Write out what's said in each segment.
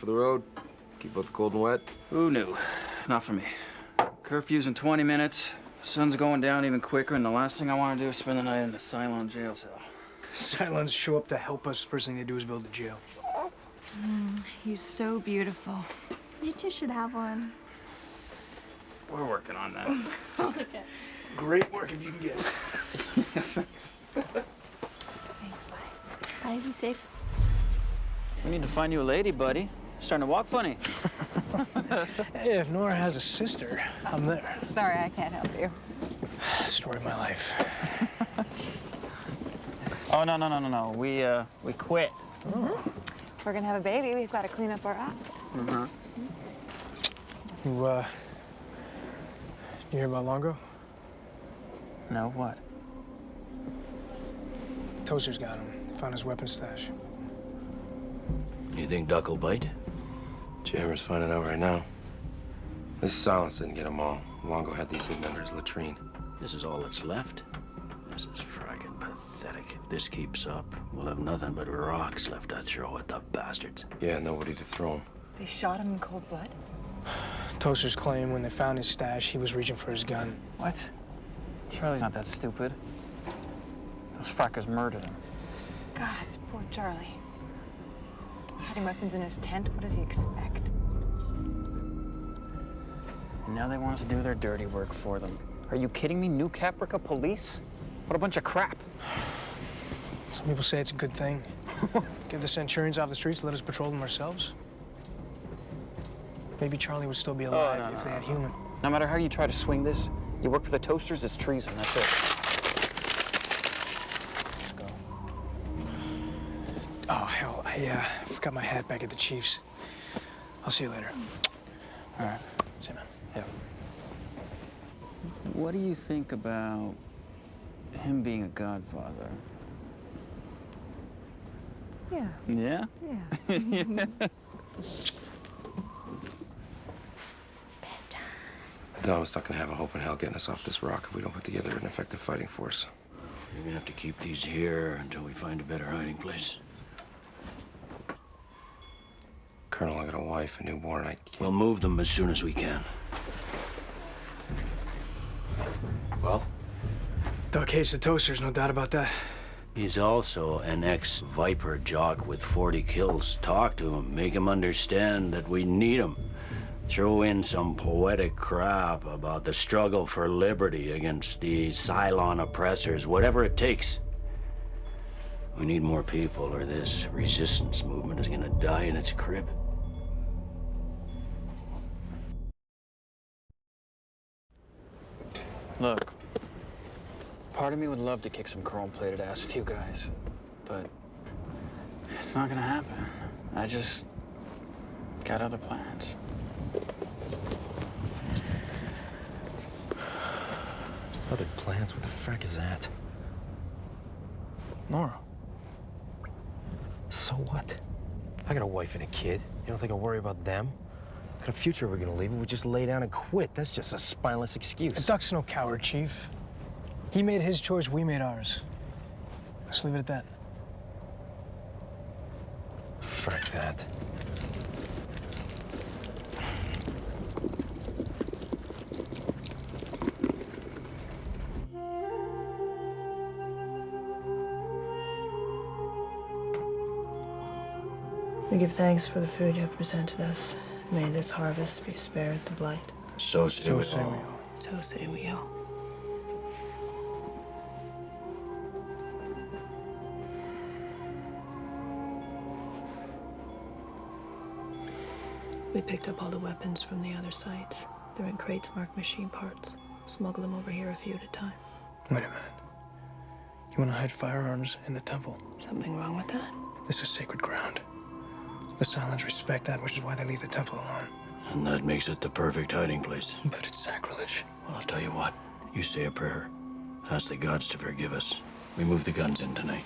for the road? Keep out the cold and wet? Who knew? Not for me. Curfew's in 20 minutes. Sun's going down even quicker, and the last thing I want to do is spend the night in a Cylon jail cell. Cylons show up to help us. First thing they do is build a jail. He's so beautiful. You two should have one. We're working on that. Okay. Great work if you can get it. Thanks, bye. Bye, be safe. We need to find you a lady, buddy. Starting to walk funny. Hey, if Nora has a sister, I'm there. Sorry, I can't help you. Story of my life. Oh, no. We quit. We're gonna have a baby. We've got to clean up our act. You hear about Longo? No, what? Toaster's got him. Found his weapon stash. You think Duck will bite? Jammer's finding out right now. This silence didn't get them all. Longo had these hidden under his latrine. This is all that's left. This is frickin' pathetic. If this keeps up, we'll have nothing but rocks left to throw at the bastards. Yeah, nobody to throw him. They shot him in cold blood? Toaster's claim when they found his stash, he was reaching for his gun. What? Charlie's not that stupid. Those fuckers murdered him. God, poor Charlie. Hiding weapons in his tent? What does he expect? And now they want us to do their dirty work for them. Are you kidding me? New Caprica police? What a bunch of crap. Some people say it's a good thing. Get the Centurions off the streets, let us patrol them ourselves. Maybe Charlie would still be alive if they had human. No matter how you try to swing this, you work for the Toasters, it's treason, that's it. Let's go. Oh, hell, I forgot my hat back at the Chief's. I'll see you later. All right. See you, man. Yeah. What do you think about him being a godfather? Yeah. Yeah? Yeah. Dom's not gonna have a hope in hell getting us off this rock if we don't put together an effective fighting force. You're gonna have to keep these here until we find a better hiding place. Colonel, I got a wife, a newborn. I can't. We'll move them as soon as we can. Well? Duck hates the Toasters, no doubt about that. He's also an ex-Viper jock with 40 kills. Talk to him, make him understand that we need him. Throw in some poetic crap about the struggle for liberty against the Cylon oppressors, whatever it takes. We need more people, or this resistance movement is gonna die in its crib. Look, part of me would love to kick some chrome-plated ass with you guys, but it's not gonna happen. I just got other plans. Other plans? What the frack is that? Nora. So what? I got a wife and a kid. You don't think I'll worry about them? What kind of future we're gonna leave if we just lay down and quit? That's just a spineless excuse. Duck's no coward, Chief. He made his choice, we made ours. Let's leave it at that. Frack that. We give thanks for the food you have presented us. May this harvest be spared the blight. So say we say we all. all. So say we all. We picked up all the weapons from the other sites. They're in crates marked machine parts. Smuggle them over here a few at a time. Wait a minute. You want to hide firearms in the temple? Something wrong with that? This is sacred ground. The Cylons respect that, which is why they leave the temple alone. And that makes it the perfect hiding place. But it's sacrilege. Well, I'll tell you what. You say a prayer. Ask the gods to forgive us. We move the guns in tonight.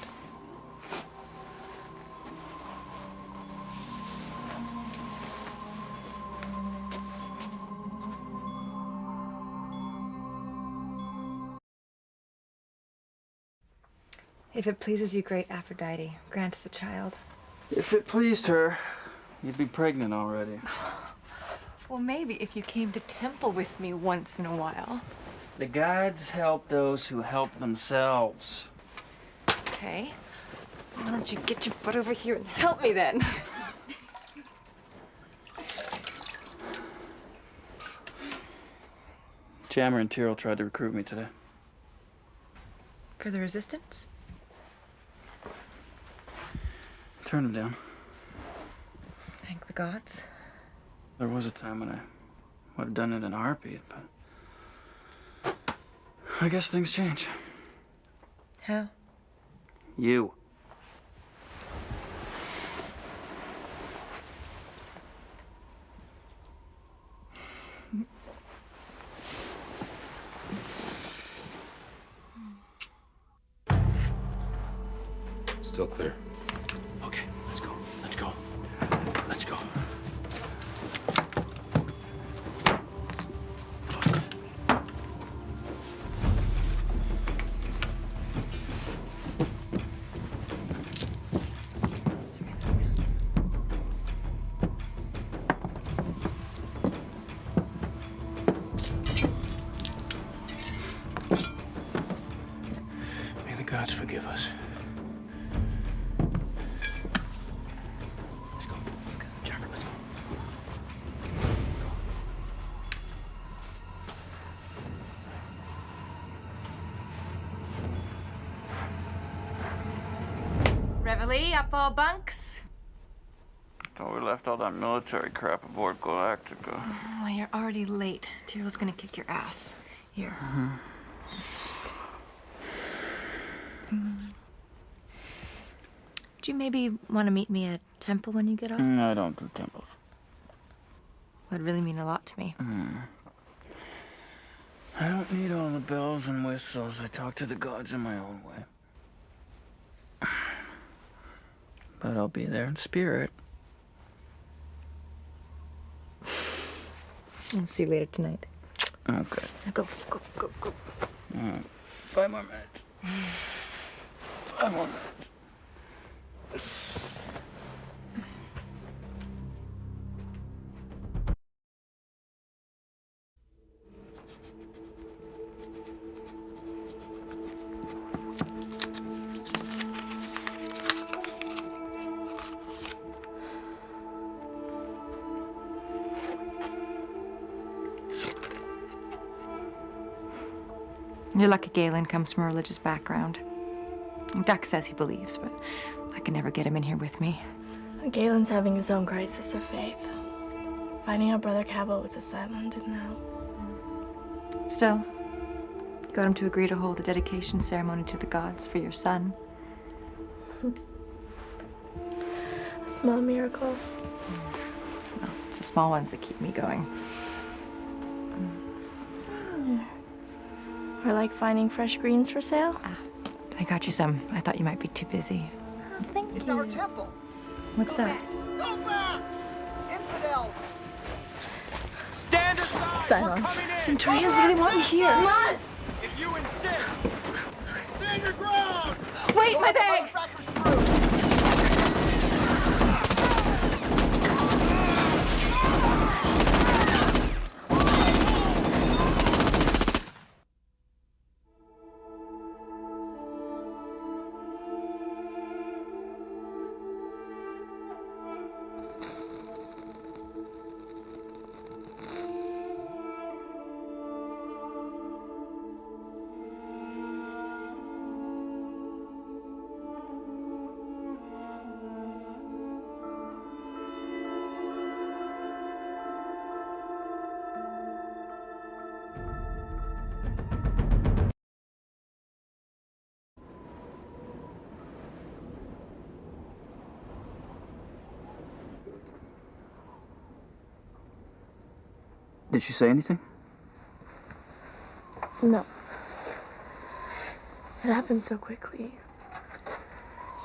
If it pleases you, great Aphrodite, grant us a child. If it pleased her, you'd be pregnant already. Well, maybe if you came to temple with me once in a while. The gods help those who help themselves. Okay. Why don't you get your butt over here and help me then? Jammer and Tyrrell tried to recruit me today. For the resistance? Turned them down. Thank the gods. There was a time when I would have done it in a heartbeat, but I guess things change. How? You. Still clear. Okay, let's go. Let's go. Let's go. May the gods forgive us. Let's go. Let's go. Jammer, let's go. Reveille, up all bunks. Thought we left all that military crap aboard Galactica. Well, you're already late. Tyrrell's gonna kick your ass. Here. Do you maybe want to meet me at Temple when you get off? I don't do temples. Would really mean a lot to me. I don't need all the bells and whistles. I talk to the gods in my own way. But I'll be there in spirit. I'll see you later tonight. Okay. Now go, go, go, go. 5 more minutes. 5 more minutes. You're lucky Galen comes from a religious background. Duck says he believes, but I can never get him in here with me. Galen's having his own crisis of faith. Finding out Brother Cabot was asylum didn't help. Still, got him to agree to hold a dedication ceremony to the gods for your son. A small miracle. Well, it's the small ones that keep me going. Or like finding fresh greens for sale. I got you some. I thought you might be too busy. Thank It's you. our temple. What's Go that? back. Go back! Infidels! Stand aside! Silence. We're coming in! Centurions, what do they want me here? If you insist! Stand your ground! Wait, Don't my let the bag! Bushwhackers through. Did she say anything? No. It happened so quickly.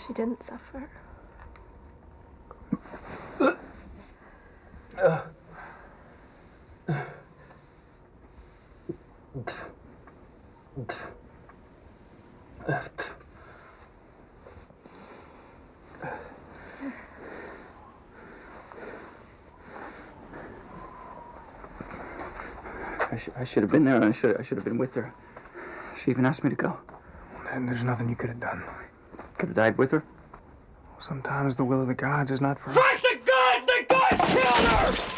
She didn't suffer. I should have been there, and I should have been with her. She even asked me to go. And there's nothing you could have done. Could have died with her. Sometimes the will of the gods is not for us. Fight the gods! The gods killed her!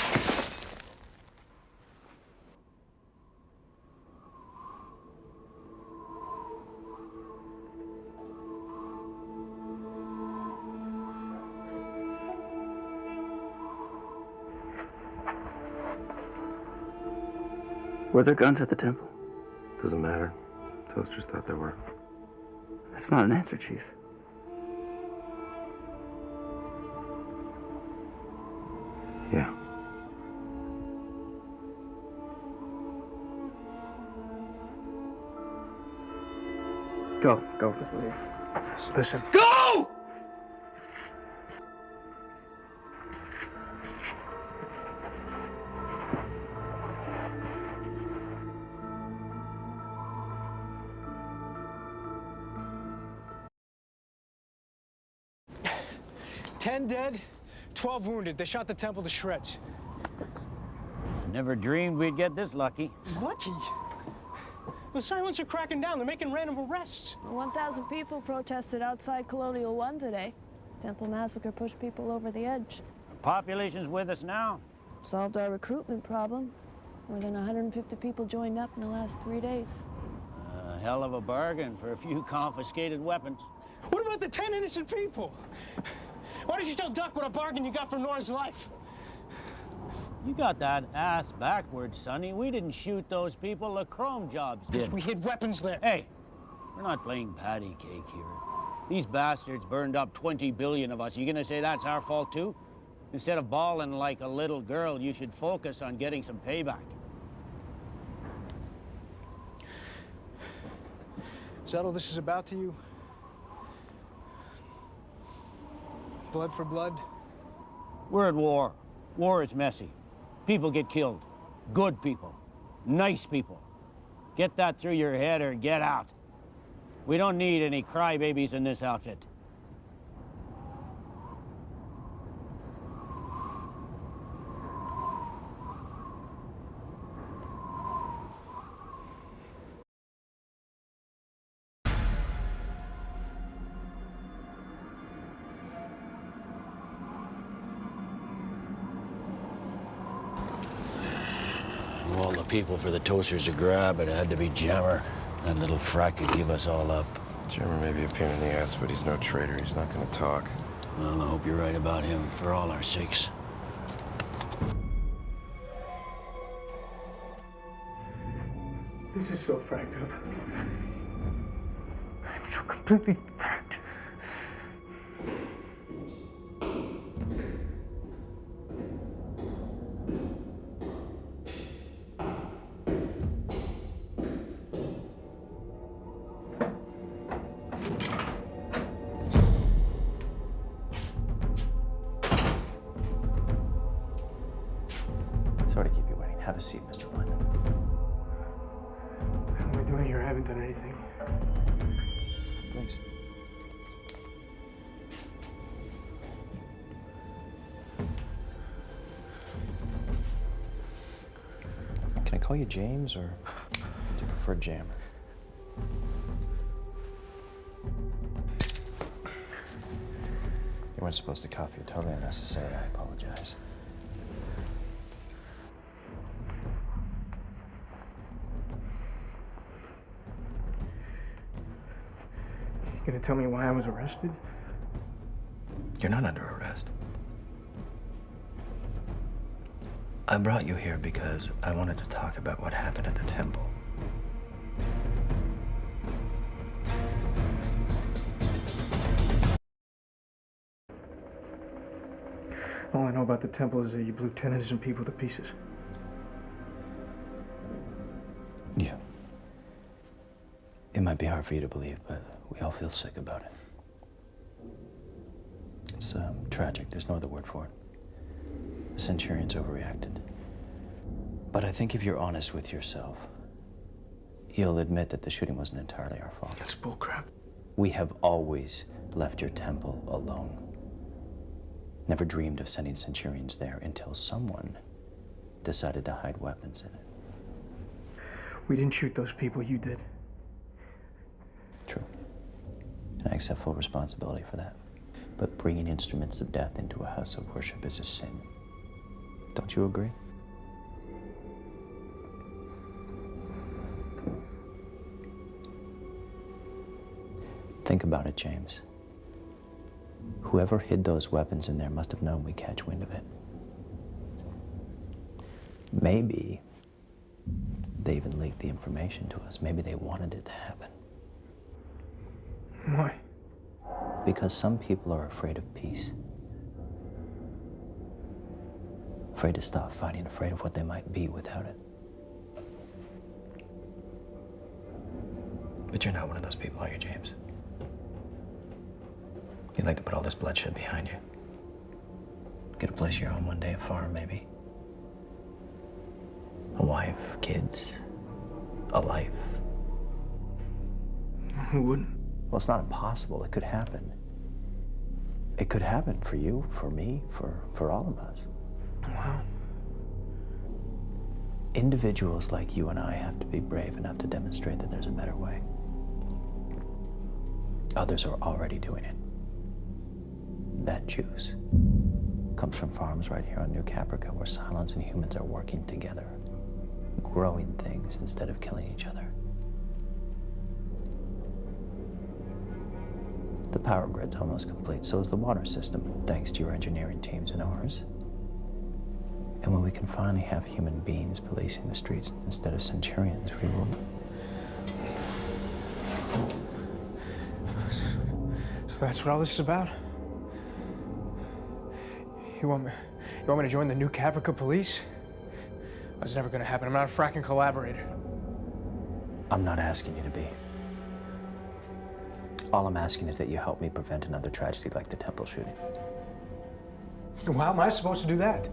Were there guns at the temple? Doesn't matter. Toasters thought there were. That's not an answer, Chief. Yeah. Go. Just leave. Listen. Go! Ten dead, 12 wounded. They shot the temple to shreds. Never dreamed we'd get this lucky. Lucky? The silence are cracking down. They're making random arrests. 1,000 people protested outside Colonial 1 today. Temple massacre pushed people over the edge. The population's with us now. Solved our recruitment problem. More than 150 people joined up in the last 3 days. A hell of a bargain for a few confiscated weapons. What about the 10 innocent people? Why did you tell Duck what a bargain you got for Nora's life? You got that ass backwards, Sonny. We didn't shoot those people. The Chrome jobs did. Because we hid weapons there. Hey, we're not playing patty cake here. These bastards burned up 20 billion of us. You gonna say that's our fault too? Instead of bawling like a little girl, you should focus on getting some payback. Is that all this is about to you? Blood for blood? We're at war. War is messy. People get killed. Good people. Nice people. Get that through your head or get out. We don't need any crybabies in this outfit. Of all the people for the Toasters to grab, it had to be Jammer. That little frack could give us all up. Jammer may be a pain in the ass, but he's no traitor. He's not gonna talk. Well, I hope you're right about him, for all our sakes. This is so fracked up. I'm so completely fracked. Sorry to keep you waiting. Have a seat, Mr. Lyman. What the hell am I doing here? I haven't done anything. Thanks. Can I call you James, or do you prefer Jammer? You weren't supposed to cough. You're totally unnecessary. I apologize. You gonna tell me why I was arrested? You're not under arrest. I brought you here because I wanted to talk about what happened at the temple. All I know about the temple is that you blew 10 innocent people to pieces. Yeah. It might be hard for you to believe, but we all feel sick about it. It's tragic. There's no other word for it. The Centurions overreacted. But I think if you're honest with yourself, you'll admit that the shooting wasn't entirely our fault. That's bullcrap. We have always left your temple alone. Never dreamed of sending Centurions there until someone decided to hide weapons in it. We didn't shoot those people, you did. True. And I accept full responsibility for that. But bringing instruments of death into a house of worship is a sin. Don't you agree? Think about it, James. Whoever hid those weapons in there must have known we'd catch wind of it. Maybe they even leaked the information to us. Maybe they wanted it to happen. Why? Because some people are afraid of peace. Afraid to stop fighting, afraid of what they might be without it. But you're not one of those people, are you, James? You'd like to put all this bloodshed behind you. Get a place of your own one day, a farm, maybe. A wife, kids, a life. Who wouldn't? Well, it's not impossible. It could happen. It could happen for you, for me, for all of us. Wow. Individuals like you and I have to be brave enough to demonstrate that there's a better way. Others are already doing it. That juice comes from farms right here on New Caprica, where Cylons and humans are working together, growing things instead of killing each other. The power grid's almost complete, so is the water system, thanks to your engineering teams and ours. And when we can finally have human beings policing the streets instead of Centurions, we will... So that's what all this is about? You want me to join the New Caprica police? That's never gonna happen. I'm not a fracking collaborator. I'm not asking you to be. All I'm asking is that you help me prevent another tragedy like the temple shooting. Well, how am I supposed to do that?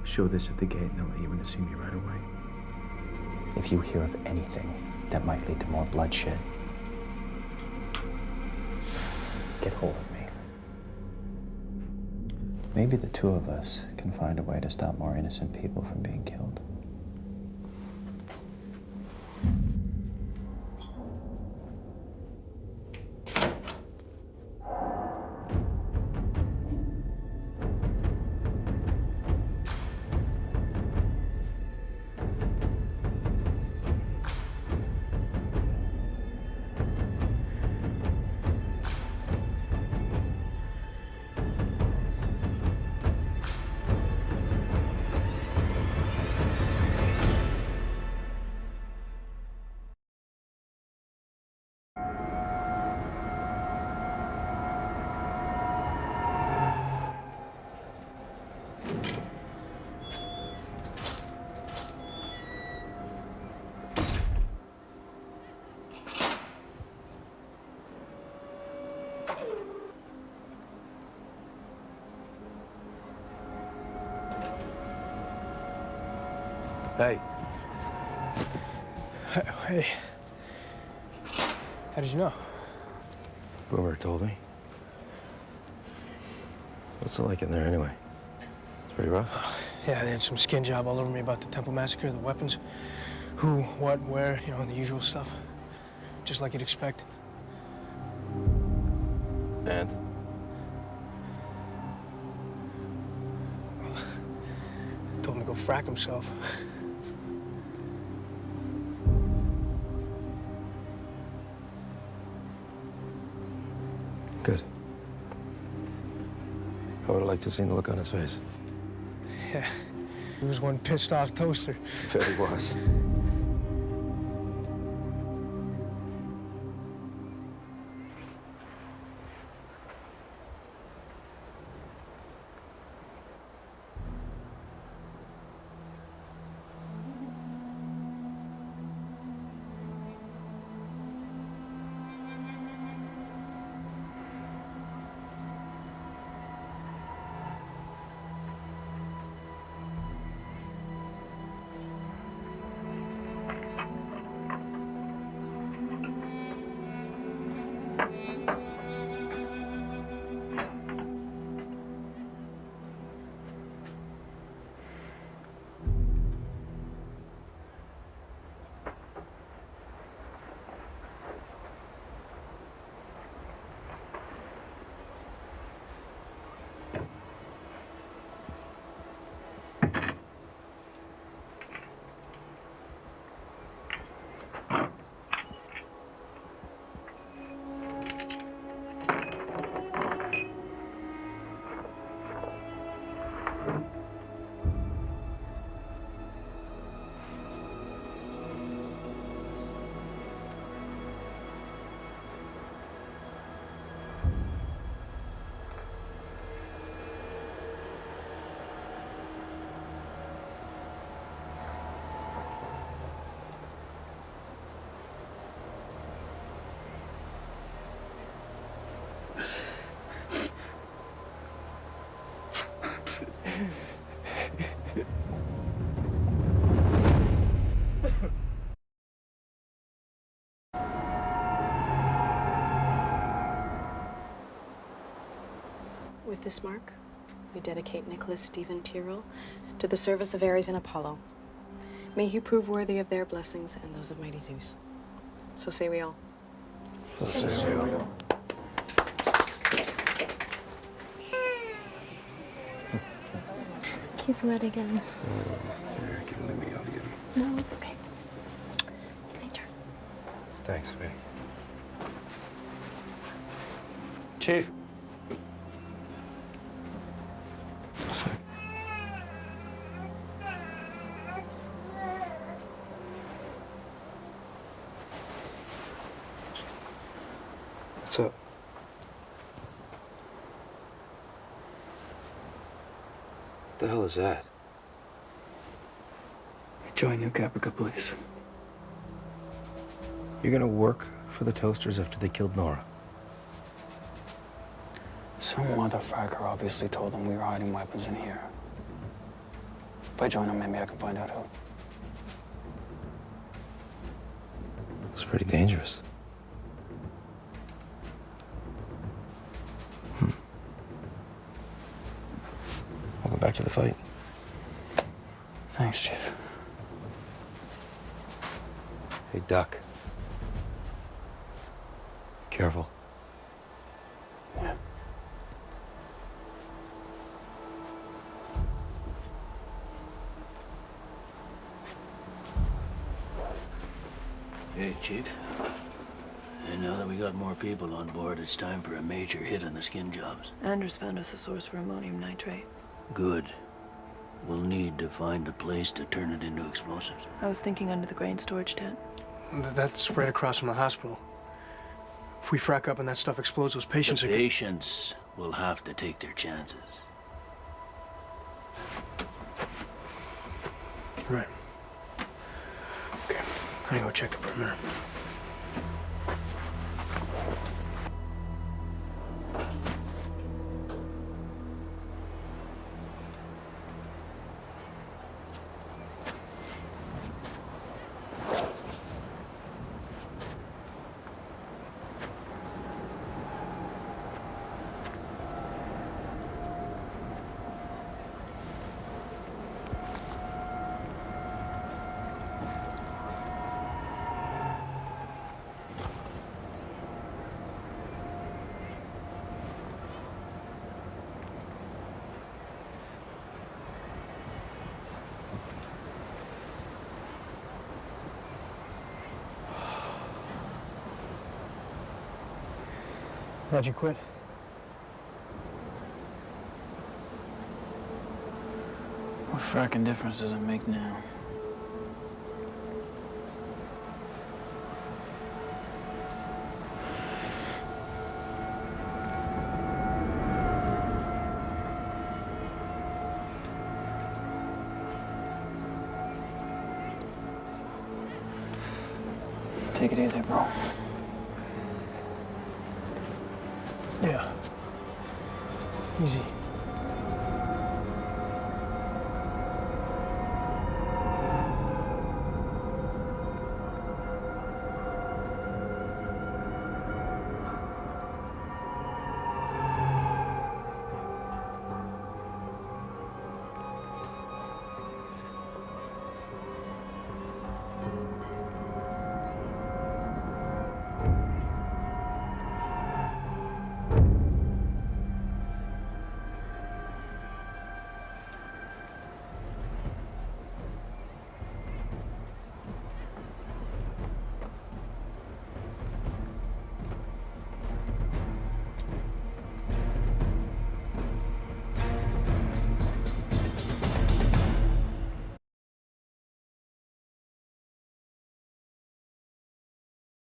Show this at the gate and they'll let you in to see me right away. If you hear of anything that might lead to more bloodshed, get hold of me. Maybe the two of us can find a way to stop more innocent people from being killed. Hey. Hey. How did you know? Boomer told me. What's it like in there anyway? It's pretty rough. Yeah, they had some skin job all over me about the Temple Massacre, the weapons. Who, what, where, you know, the usual stuff. Just like you'd expect. And? They told him to go frack himself. Good. I would have liked to have seen the look on his face. Yeah, he was one pissed off toaster. Bet he was. With this mark, we dedicate Nicholas Stephen Tyrrell to the service of Ares and Apollo. May he prove worthy of their blessings and those of mighty Zeus. So say we all. So say we all. He's wet again. Here, give him to me. I'll get him. No, it's okay. It's my turn. Thanks, baby. Chief. What's up? What the hell is that? Join New Caprica, please. You're gonna work for the Toasters after they killed Nora. Some motherfucker obviously told them we were hiding weapons in here. If I join them, maybe I can find out who. It's pretty dangerous. Welcome back to the fight. Thanks, Chief. Hey, Duck. Careful. Yeah. Hey, Chief. And now that we got more people on board, it's time for a major hit on the skin jobs. Andrews found us a source for ammonium nitrate. Good. We'll need to find a place to turn it into explosives. I was thinking under the grain storage tent. That's right across from the hospital. If we frack up and that stuff explodes, those patients The are... patients will have to take their chances. Right. Okay, I'm gonna go check the perimeter. How'd you quit? What fracking difference does it make now? Take it easy, bro. Yeah. Easy.